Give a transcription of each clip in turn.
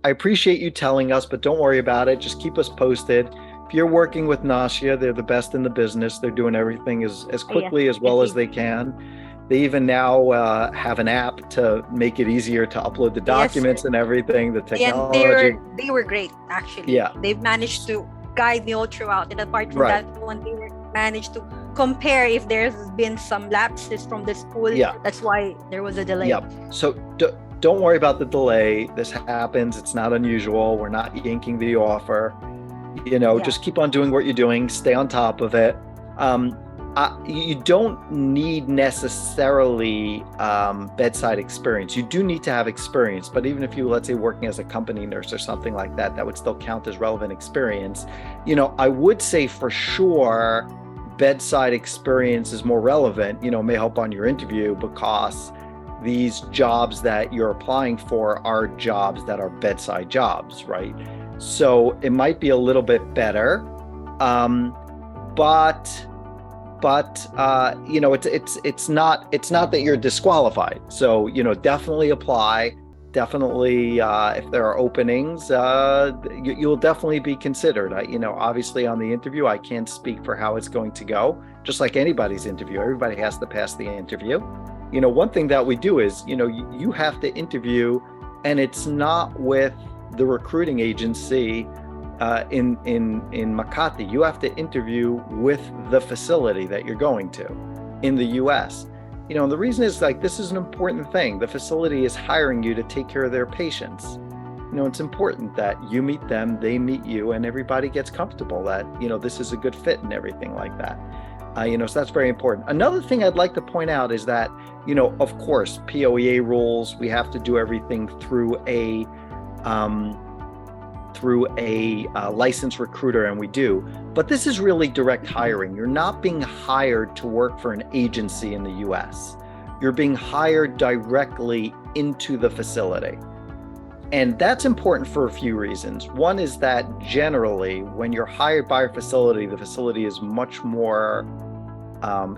I appreciate you telling us, but don't worry about it. Just keep us posted. If you're working with Nasya, they're the best in the business. They're doing everything as Yeah, quickly, as well as they can. They even now have an app to make it easier to upload the yes, sir. documents and everything, the And technology. they were great actually. Yeah, They've managed to guide me all throughout. And apart from right. that one, they were managed to compare if there's been some lapses from the school. Yeah, That's why there was a delay. yeah. So don't worry about the delay. This happens. It's not unusual. We're not yanking the offer. Yeah. Just keep on doing what you're doing. Stay on top of it. You don't need necessarily bedside experience. You do need to have experience, but even if you, let's say, working as a company nurse or something like that, that would still count as relevant experience. I would say for sure bedside experience is more relevant, may help on your interview, because these jobs that you're applying for are jobs that are bedside jobs, right? So it might be a little bit better, but it's not that you're disqualified. So definitely apply. Definitely, if there are openings, you'll definitely be considered. Obviously on the interview, I can't speak for how it's going to go. Just like anybody's interview, everybody has to pass the interview. One thing that we do is, you have to interview, and it's not with the recruiting agency in Makati. You have to interview with the facility that you're going to in the US. And the reason is, this is an important thing. The facility is hiring you to take care of their patients. It's important that you meet them, they meet you, and everybody gets comfortable that, this is a good fit and everything like that. So that's very important. Another thing I'd like to point out is that, of course, POEA rules, we have to do everything through a licensed recruiter, and we do. But this is really direct hiring. You're not being hired to work for an agency in the US. You're being hired directly into the facility. And that's important for a few reasons. One is that generally, when you're hired by a facility, the facility is much more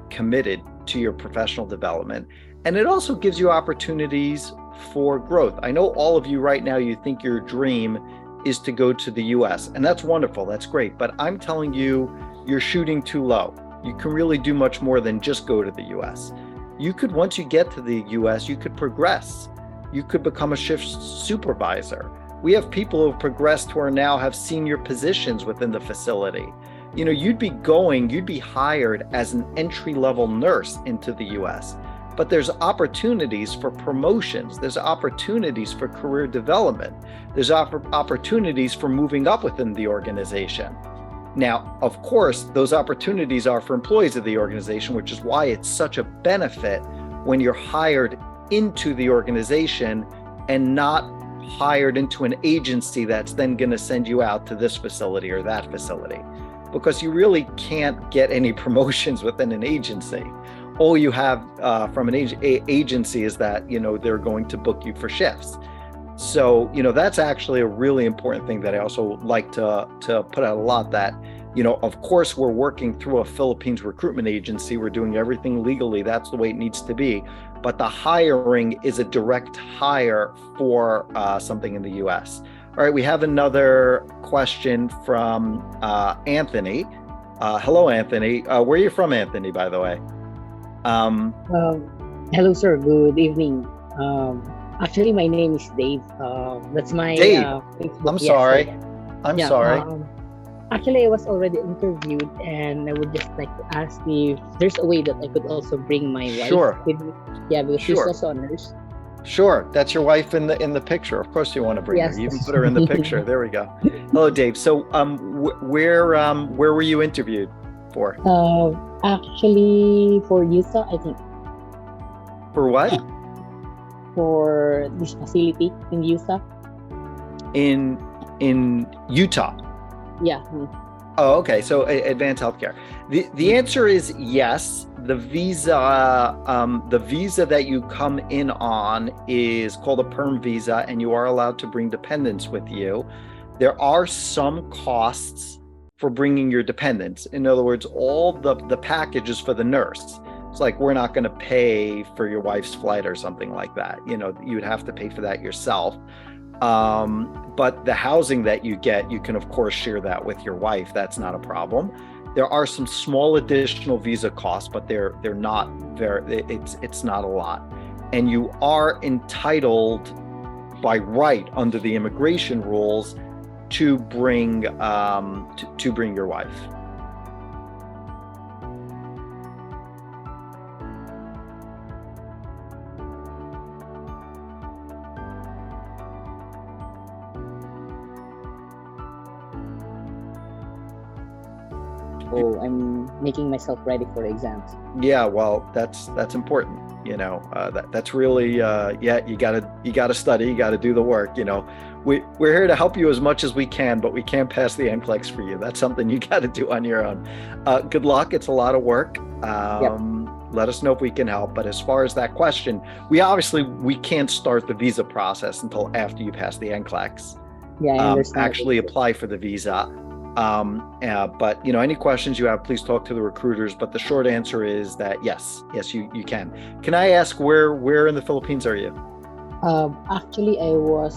committed to your professional development. And it also gives you opportunities for growth. I know all of you right now, you think your dream is to go to the US, and that's wonderful, that's great, but I'm telling you, you're shooting too low. You can really do much more than just go to the US. You could, once you get to the US, you could progress. You could become a shift supervisor. We have people who have progressed who are now have senior positions within the facility. You'd be hired as an entry-level nurse into the US, but there's opportunities for promotions. There's opportunities for career development. There's opportunities for moving up within the organization. Now, of course, those opportunities are for employees of the organization, which is why it's such a benefit when you're hired into the organization and not hired into an agency that's then going to send you out to this facility or that facility, because you really can't get any promotions within an agency. All you have from an agency is that, they're going to book you for shifts. So, that's actually a really important thing that I also like to put out a lot, that, of course, we're working through a Philippines recruitment agency. We're doing everything legally. That's the way it needs to be. But the hiring is a direct hire for something in the US. All right, we have another question from Anthony. Hello, Anthony. Where are you from, Anthony, by the way? Hello, sir. Good evening. Actually, my name is Dave. That's my Dave. Facebook. I'm sorry. I'm sorry. Actually, I was already interviewed, and I would just like to ask if there's a way that I could also bring my wife with me. Yeah, because she's also a nurse. Sure, that's your wife in the picture. Of course, you want to bring her. You even put her in the picture. There we go. Hello, Dave. So, where were you interviewed for? Actually, for Utah, I think. For what? For this facility in Utah. In Utah. Yeah. Oh, okay. So advanced healthcare. The answer is yes. The visa that you come in on is called a perm visa, and you are allowed to bring dependents with you. There are some costs for bringing your dependents. In other words, all the package is for the nurse. It's like, we're not going to pay for your wife's flight or something like that. You would have to pay for that yourself. But the housing that you get, you can of course share that with your wife. That's not a problem. There are some small additional visa costs, but they're not very, it's not a lot. And you are entitled by right under the immigration rules to bring to bring your wife. Oh, I'm making myself ready for exams. Yeah, well, that's important. That's really you gotta study, you gotta do the work. We're here to help you as much as we can, but we can't pass the NCLEX for you. That's something you got to do on your own. Good luck. It's a lot of work. Yep. Let us know if we can help. But as far as that question, we can't start the visa process until after you pass the NCLEX. Yeah, I understand. Actually apply for the visa. But any questions you have, please talk to the recruiters. But the short answer is that yes, you can. Can I ask where in the Philippines are you? Actually, I was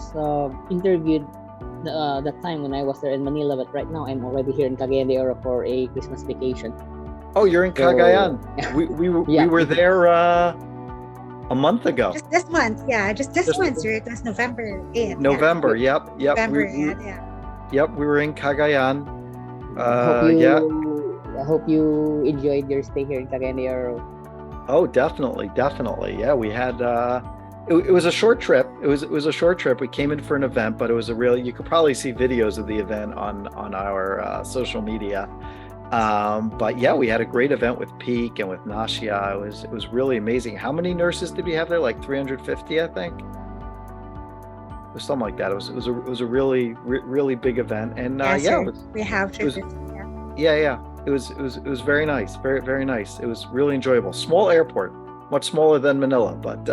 interviewed that time when I was there in Manila, but right now I'm already here in Cagayan de Oro for a Christmas vacation. Oh, you're in Cagayan. We were there a month ago. Just this month, just this month, sir. It was November 8th. November, yep. November, Yep, we were in Cagayan. I hope you enjoyed your stay here in Cagayan de Oro. Oh, definitely. Yeah, we had it was a short trip. It was a short trip. We came in for an event, but it was you could probably see videos of the event on our social media. But yeah, we had a great event with Peak and with Nasya. It was really amazing. How many nurses did we have there? Like 350, I think. It was something like that. It was a really big event, and we have 350. Yeah. It was very nice, very nice. It was really enjoyable. Small airport, much smaller than Manila, but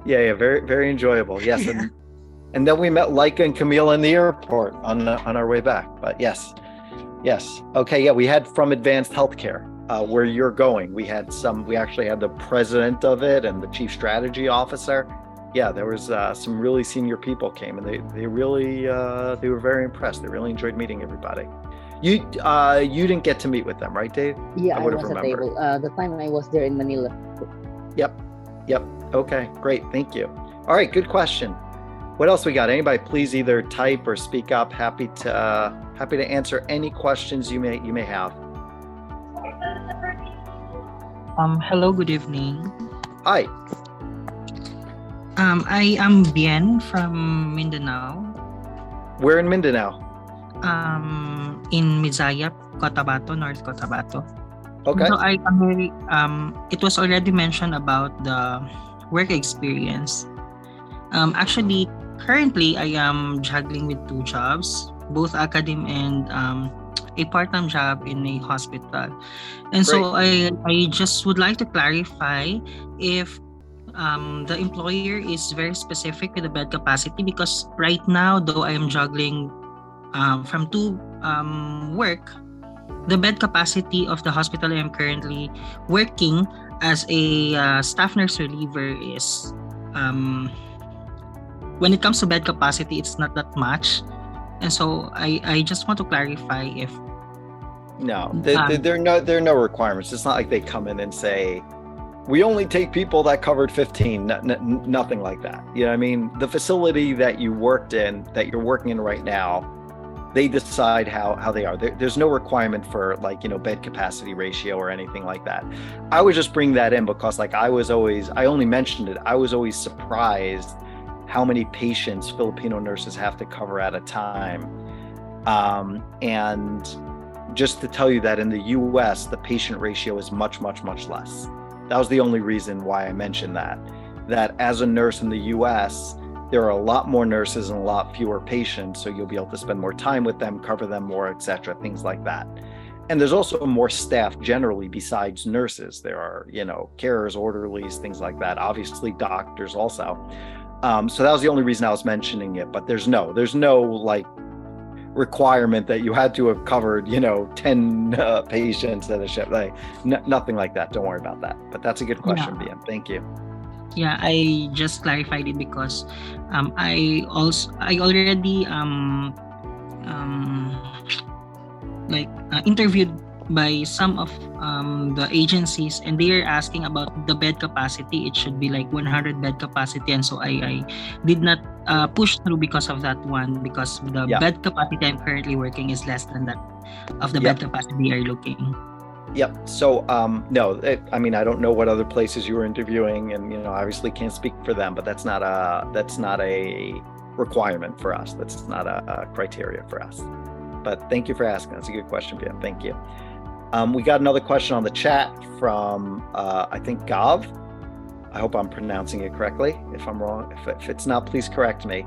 very very enjoyable. Yes, and then we met Laika and Camille in the airport on our way back. But yes. Okay, yeah, we had from Advanced Healthcare where you're going. We actually had the president of it and the chief strategy officer. Yeah, there was some really senior people came, and they were very impressed. They really enjoyed meeting everybody. You didn't get to meet with them, right, Dave? Yeah, I was at table. The time I was there in Manila. Yep. Okay, great. Thank you. All right, good question. What else we got? Anybody, please either type or speak up. Happy to answer any questions you may have. Hello, good evening. Hi. I am Bien from Mindanao. Where in Mindanao? In Mizaya, Cotabato, North Cotabato. Okay. So it was already mentioned about the work experience. Actually, currently I am juggling with two jobs, both academic and a part-time job in a hospital. And so I just would like to clarify if the employer is very specific with the bed capacity, because right now, though I am juggling from two work, the bed capacity of the hospital I am currently working as a staff nurse reliever is when it comes to bed capacity, it's not that much. And so I just want to clarify if there are no requirements. It's not like they come in and say, we only take people that covered 15, nothing like that. You know what I mean? The facility that you're working in right now, they decide how they are. There's no requirement for bed capacity ratio or anything like that. I would just bring that in because I only mentioned it. I was always surprised how many patients Filipino nurses have to cover at a time. And just to tell you that in the US, the patient ratio is much, much, much less. That was the only reason why I mentioned that as a nurse in the US, there are a lot more nurses and a lot fewer patients, so you'll be able to spend more time with them, cover them more, etc., things like that. And there's also more staff generally besides nurses. There are, carers, orderlies, things like that, obviously doctors also. So that was the only reason I was mentioning it, but there's no requirement that you had to have covered 10 patients at a shift, nothing like that. Don't worry about that. But that's a good question, BM. Thank you. Yeah, I just clarified it because I already interviewed by some of the agencies, and they are asking about the bed capacity. It should be like 100 bed capacity, and so I did not push through because of that one, because the Yeah. bed capacity I'm currently working is less than that of the Yep. bed capacity they are looking. Yep. So, no, I mean, I don't know what other places you were interviewing, and obviously can't speak for them, but that's not a requirement for us. That's not a criteria for us. But thank you for asking. That's a good question, Pam. Thank you. We got another question on the chat from I think Gav. I hope I'm pronouncing it correctly. If I'm wrong, if it's not, please correct me.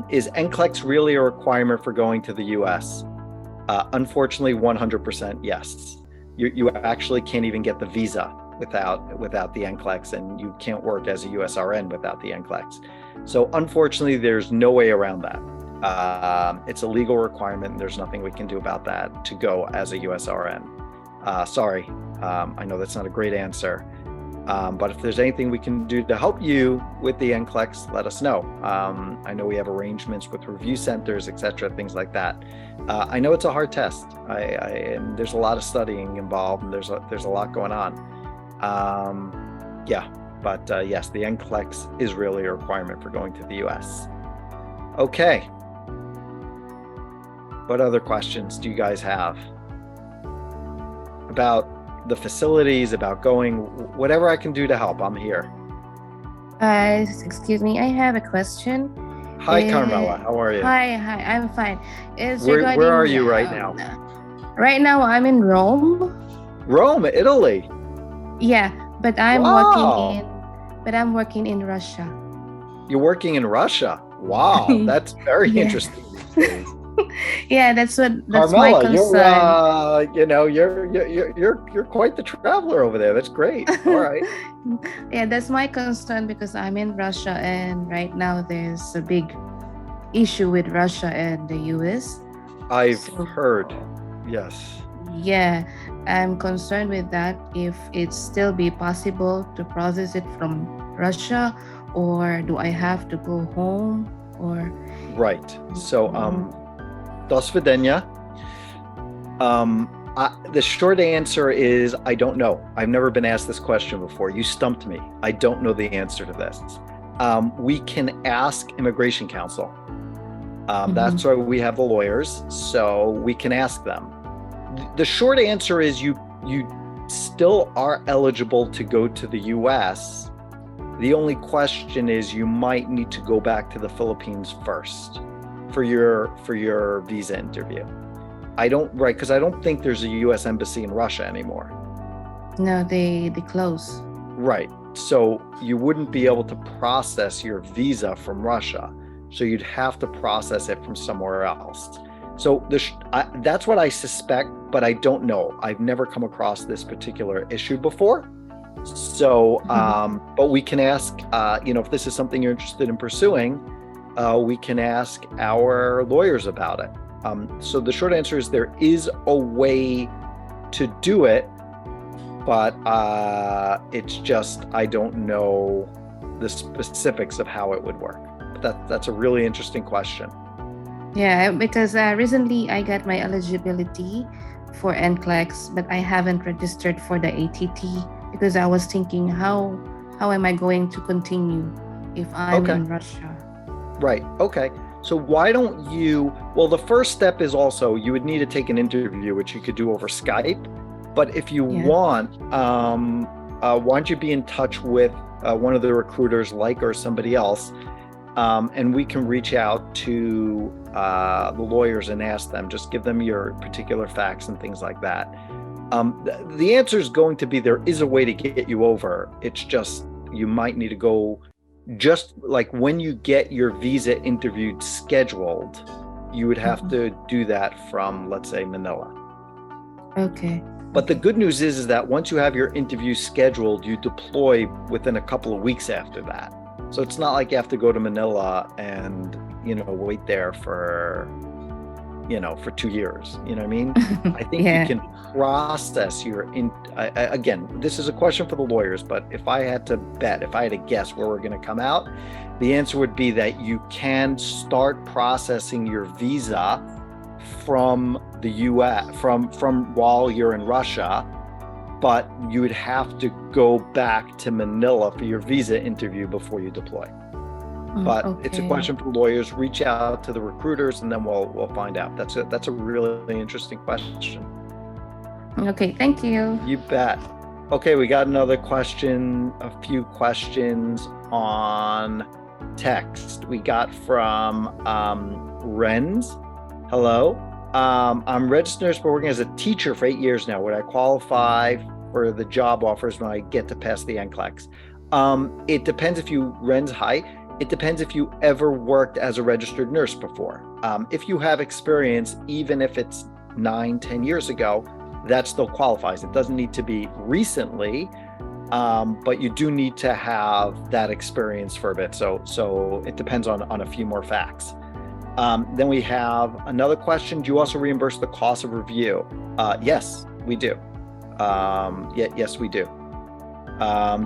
Is NCLEX really a requirement for going to the U.S.? Unfortunately, 100% yes. You actually can't even get the visa without the NCLEX, and you can't work as a USRN without the NCLEX. So unfortunately, there's no way around that. It's a legal requirement, and there's nothing we can do about that to go as a USRN. Sorry, I know that's not a great answer, but if there's anything we can do to help you with the NCLEX, let us know. I know we have arrangements with review centers, etc., things like that. I know it's a hard test, and there's a lot of studying involved, and there's a lot going on. But yes, the NCLEX is really a requirement for going to the US. Okay. What other questions do you guys have about the facilities, about going? Whatever I can do to help, I'm here. Excuse me, I have a question. Hi, Carmela. How are you? Hi, I'm fine. Where are you right now? Right now, I'm in Rome. Rome, Italy. Yeah, but I'm Wow. working in Russia. You're working in Russia. Wow, that's very Yeah. interesting these days. Yeah, that's Carmela, my concern. you're quite the traveler over there. That's great. All right. Yeah, that's my concern because I'm in Russia, and right now there's a big issue with Russia and the US. I've heard. Yes. Yeah, I'm concerned with that. If it still be possible to process it from Russia, or do I have to go home, or? Right. So, do svidaniya. The short answer is I don't know. I've never been asked this question before. You stumped me. I don't know the answer to this. We can ask Immigration Counsel. That's why we have the lawyers, so we can ask them. The short answer is you still are eligible to go to the US. The only question is you might need to go back to the Philippines first for your visa interview. Because I don't think there's a US embassy in Russia anymore. No, they close. Right. So you wouldn't be able to process your visa from Russia. So you'd have to process it from somewhere else. So that's what I suspect, but I don't know. I've never come across this particular issue before. So, but we can ask, if this is something you're interested in pursuing, we can ask our lawyers about it. So the short answer is there is a way to do it, but it's just I don't know the specifics of how it would work. But that's a really interesting question. Yeah, because recently I got my eligibility for NCLEX, but I haven't registered for the ATT because I was thinking how am I going to continue if I'm in Russia? Right. Okay. So why don't you, the first step is also you would need to take an interview, which you could do over Skype. But if you want, why don't you be in touch with one of the recruiters, or somebody else, and we can reach out to the lawyers and ask them, just give them your particular facts and things like that. The answer is going to be there is a way to get you over. It's just you might need to go. Just like when you get your visa interviewed scheduled, you would have to do that from, let's say, Manila. Okay. But the good news is that once you have your interview scheduled, you deploy within a couple of weeks after that. So it's not like you have to go to Manila and, wait there for, for 2 years. You know what I mean? I think Yeah. you can process again, this is a question for the lawyers, but if I had to guess where we're going to come out, the answer would be that you can start processing your visa from the US, from while you're in Russia, but you would have to go back to Manila for your visa interview before you deploy. But it's a question for lawyers. Reach out to the recruiters, and then we'll find out. That's a really interesting question. Okay, thank you. You bet. Okay, we got another question, a few questions on text. We got from Renz. Hello. I'm registered nurse, but working as a teacher for 8 years now. Would I qualify for the job offers when I get to pass the NCLEX? It depends Renz, hi. It depends if you ever worked as a registered nurse before. If you have experience, even if it's 9-10 years ago, that still qualifies. It doesn't need to be recently, but you do need to have that experience for a bit. So it depends on a few more facts. Then we have another question. Do you also reimburse the cost of review? Yes, we do. Yes, we do.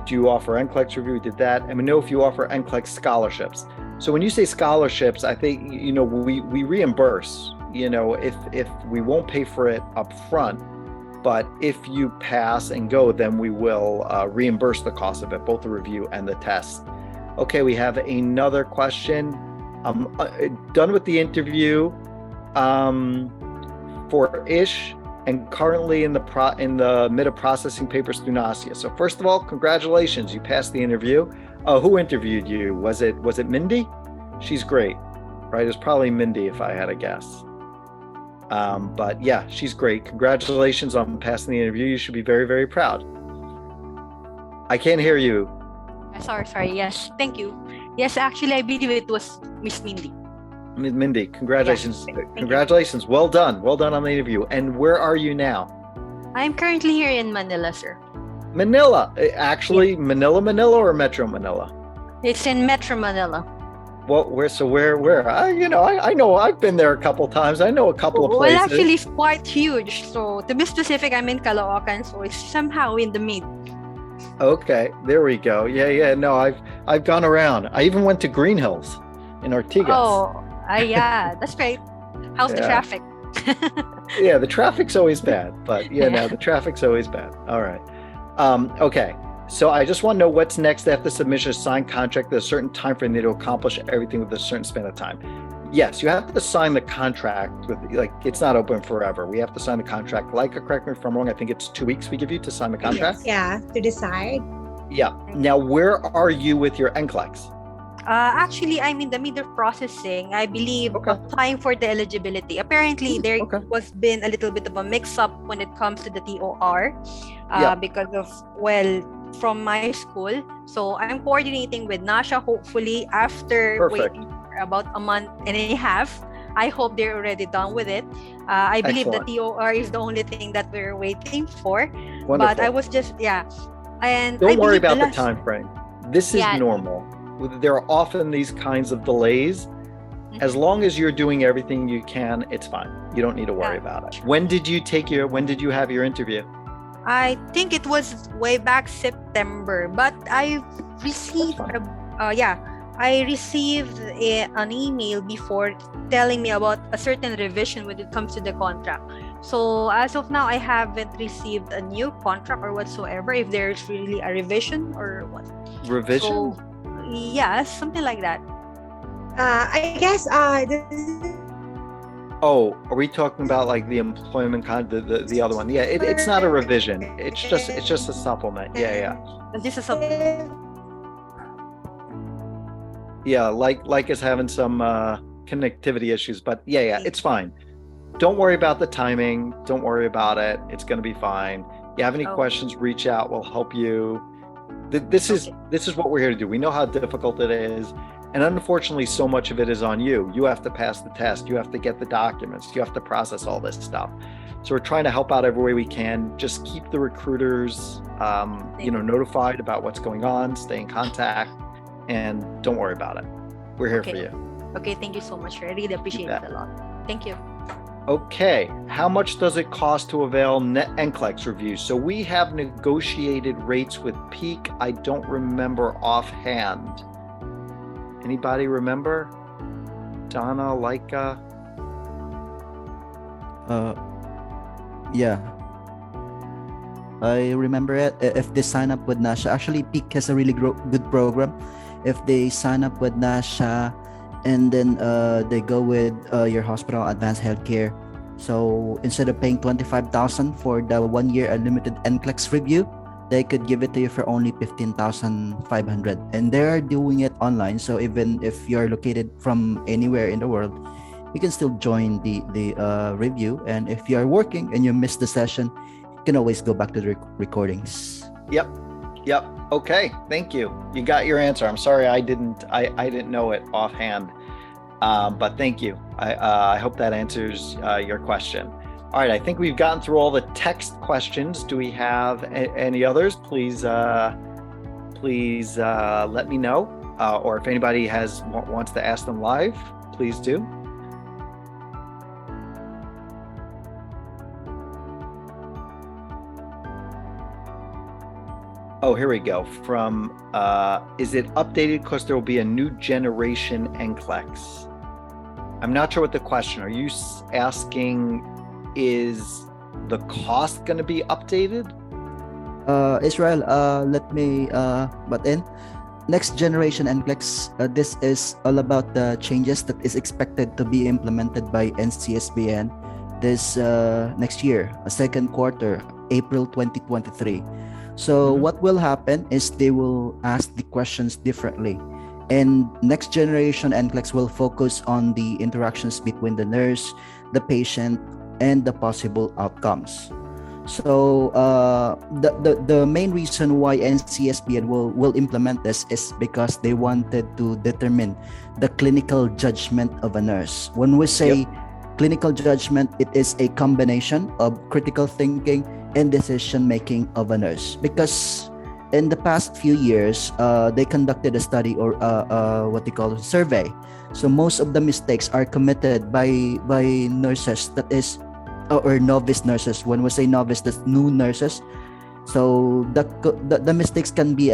Do you offer NCLEX review? We did that. And we know if you offer NCLEX scholarships. So when you say scholarships, I think, we reimburse, if we won't pay for it up front, but if you pass and go, then we will reimburse the cost of it, both the review and the test. Okay, we have another question. Done with the interview for Ish, and currently in the mid of processing papers through Nasya. So first of all, congratulations, you passed the interview. Who interviewed you? Was it Mindy? She's great, right? It's probably Mindy if I had a guess. But yeah, she's great. Congratulations on passing the interview. You should be very, very proud. I can't hear you. Sorry. Yes, thank you. Yes, actually, I believe it was Miss Mindy. Ms. Mindy, congratulations. Yes, Congratulations. Well done. Well done on the interview. And where are you now? I'm currently here in Manila, sir. Manila. Actually, yeah. Manila or Metro Manila? It's in Metro Manila. Well, where? I know I've been there a couple times. I know a couple of places. Well, actually, it's quite huge. So to be specific, I'm in Caloocan, so it's somehow in the mid. Okay, there we go. Yeah. No, I've gone around. I even went to Green Hills in Ortigas. Oh, yeah, that's great. How's the traffic? Yeah, the traffic's always bad, but no, the traffic's always bad. All right. Okay. So I just want to know what's next after submission of signed contract at a certain time frame to accomplish everything with a certain span of time. Yes, you have to sign the contract with, it's not open forever. We have to sign the contract. Correct me if I'm wrong, I think it's 2 weeks we give you to sign the contract. Yeah, to decide. Yeah. Now, where are you with your NCLEX? Actually, I'm in the middle of processing. I believe applying for the eligibility. Apparently, there was been a little bit of a mix-up when it comes to the TOR because of, from my school. So I'm coordinating with Nasya, hopefully after waiting for about a month and a half. I hope they're already done with it. I believe the TOR is the only thing that we're waiting for. Wonderful. But I was just, and don't worry about the time frame. This is normal. There are often these kinds of delays. As long as you're doing everything you can, it's fine. You don't need to worry about it. When did you have your interview? I think it was way back September, but I received an email before telling me about a certain revision when it comes to the contract. So as of now, I haven't received a new contract or whatsoever, if there's really a revision or what. Revision? So, yes, something like that. I guess Oh, are we talking about the employment the other one? Yeah, it's not a revision. It's just a supplement. Yeah. This is something. Yeah, like is having some connectivity issues, but yeah, it's fine. Don't worry about the timing. Don't worry about it. It's going to be fine. If you have any questions, reach out. We'll help you. This is what we're here to do. We know how difficult it is. And unfortunately, so much of it is on you. You have to pass the test. You have to get the documents. You have to process all this stuff. So we're trying to help out every way we can. Just keep the recruiters, notified about what's going on. Stay in contact, and don't worry about it. We're here for you. Okay, thank you so much. I really appreciate it a lot. Thank you. Okay, how much does it cost to avail NCLEX reviews? So we have negotiated rates with Peak. I don't remember offhand. Anybody remember? Donna, Laika? Yeah, I remember it. If they sign up with Nasya, actually Peak has a really good program. If they sign up with Nasya and then they go with your hospital advanced healthcare, so instead of paying 25,000 for the 1 year unlimited NCLEX review, they could give it to you for only 15,500, and they are doing it online. So even if you're located from anywhere in the world, you can still join the review. And if you are working and you miss the session, you can always go back to the recordings. Yep. Okay, thank you. You got your answer. I'm sorry I didn't know it offhand, but thank you. I hope that answers your question. All right, I think we've gotten through all the text questions. Do we have any others? Please let me know, or if anybody wants to ask them live, please do. Oh, here we go. From, is it updated because there will be a new generation NCLEX? I'm not sure what the question. Are you asking, is the cost going to be updated? Israel, let me butt in. Next generation NCLEX, this is all about the changes that is expected to be implemented by NCSBN this next year, second quarter, April 2023. So what will happen is they will ask the questions differently. And next generation NCLEX will focus on the interactions between the nurse, the patient, and the possible outcomes. So the main reason why NCSBN will implement this is because they wanted to determine the clinical judgment of a nurse. When we say clinical judgment, it is a combination of critical thinking and decision making of a nurse. Because in the past few years, they conducted a study or what they call a survey. So most of the mistakes are committed by nurses, that is, or novice nurses. When we say novice, that's new nurses. So the mistakes can be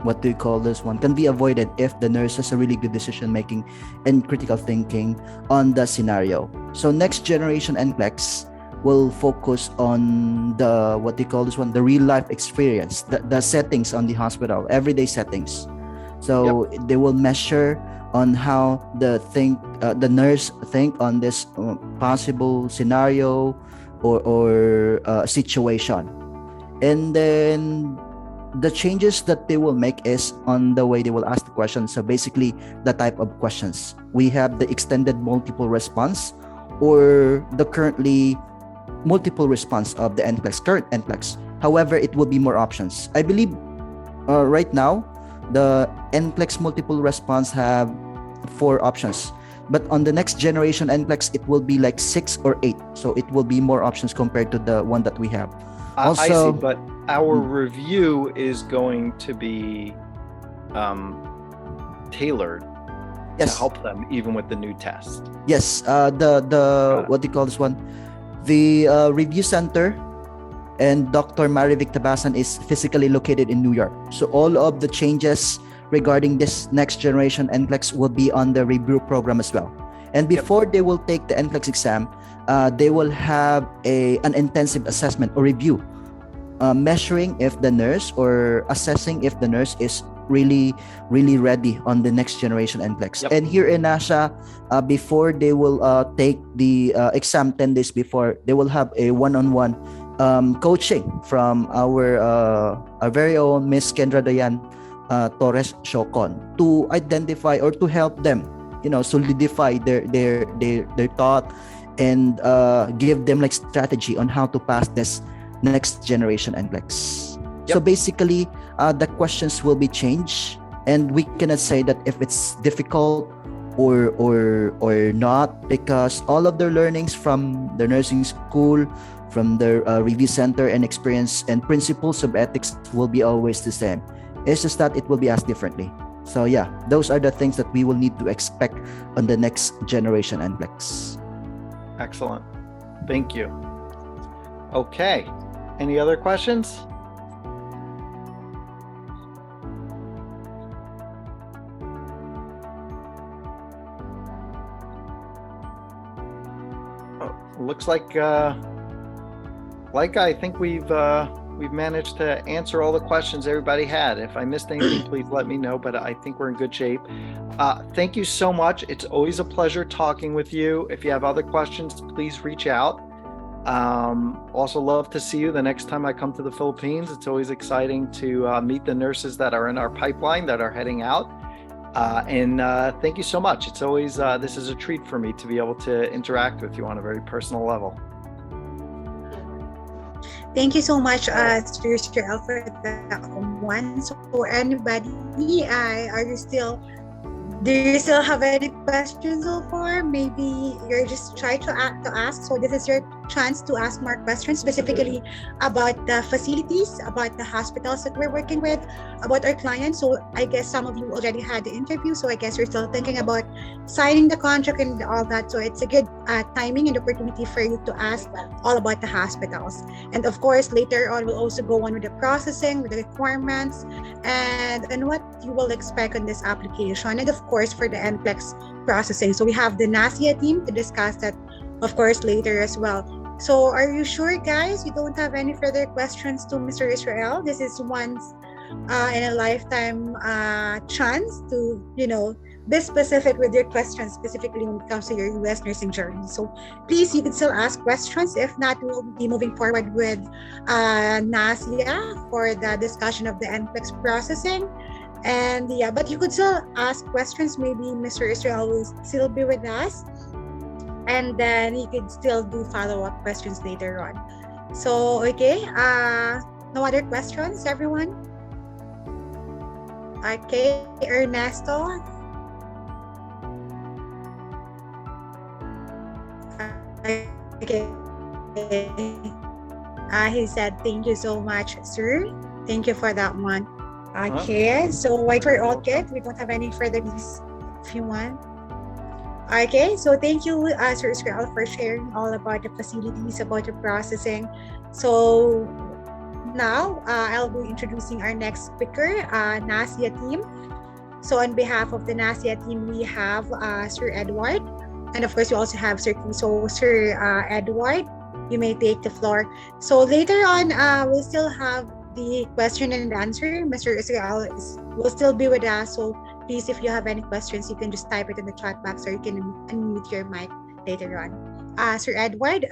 what do you call this one? Can be avoided if the nurse has a really good decision making and critical thinking on the scenario. So next generation NCLEX will focus on the what they call this one, the real life experience, the settings on the hospital, everyday settings. So they will measure on how the nurse think on this possible scenario or situation. And then the changes that they will make is on the way they will ask the questions. So basically the type of questions. We have the extended multiple response or the currently multiple response of the NCLEX, current NCLEX. However, it will be more options. I believe right now, the NCLEX multiple response have 4 options. But on the next generation NCLEX, it will be like 6 or 8. So it will be more options compared to the one that we have. Also, I see, but our review is going to be tailored to help them even with the new test. Yes, what do you call this one? The review center and Dr. Marivic Tabasan is physically located in New York. So all of the changes regarding this next generation NCLEX will be on the review program as well. And before they will take the NCLEX exam, they will have an intensive assessment or review, measuring if the nurse or assessing if the nurse is really ready on the next generation NCLEX. And here in Nasya, before they will take the exam 10 days before, they will have a one-on-one coaching from our very own Miss Kendra Dayan Torres Shocon to identify or to help them, solidify their thought and give them like strategy on how to pass this next generation NCLEX. So basically, the questions will be changed, and we cannot say that if it's difficult or not, because all of their learnings from the nursing school, from the review center and experience and principles of ethics will be always the same. It's just that it will be asked differently. So yeah, those are the things that we will need to expect on the next generation NCLEX. Excellent. Thank you. Okay. Any other questions? Looks like I think we've managed to answer all the questions everybody had. If I missed anything, please let me know, but I think we're in good shape. Thank you so much. It's always a pleasure talking with you. If you have other questions, please reach out. Also love to see you the next time I come to the Philippines. It's always exciting to meet the nurses that are in our pipeline that are heading out. And thank you so much. It's always, this is a treat for me to be able to interact with you on a very personal level. Thank you so much, Mr. Al, for that one. So for anybody, do you still have any questions so far? Maybe you're just trying to ask. So this is your chance to ask more questions, specifically about the facilities, about the hospitals that we're working with, about our clients. So I guess some of you already had the interview. So I guess you're still thinking about signing the contract and all that. So it's a good timing and opportunity for you to ask all about the hospitals. And of course, later on, we'll also go on with the processing, with the requirements, and what you will expect on this application. And of course, for the NCLEX processing. So we have the Nasya team to discuss that, of course, later as well. So are you sure, guys, you don't have any further questions to Mr. Israel? This is once in a lifetime chance to, be specific with your questions, specifically when it comes to your US nursing journey. So please, you can still ask questions. If not, we'll be moving forward with Nasya for the discussion of the NCLEX processing. And yeah, but you could still ask questions. Maybe Mr. Israel will still be with us. And then you could still do follow-up questions later on. So, okay, no other questions, everyone? Okay, Ernesto? Okay. He said, thank you so much, sir. Thank you for that one. Okay, so white we're all good. We don't have any further news if you want. Okay, so thank you, Sir Israel, for sharing all about the facilities, about the processing. So now I'll be introducing our next speaker, Nasya team. So on behalf of the Nasya team, we have Sir Edward. And of course, we also have Sir Key. So Sir Edward, you may take the floor. So later on, we'll still have the question and answer. Mr. Israel will still be with us. So please, if you have any questions, you can just type it in the chat box or you can unmute your mic later on. Sir Edward,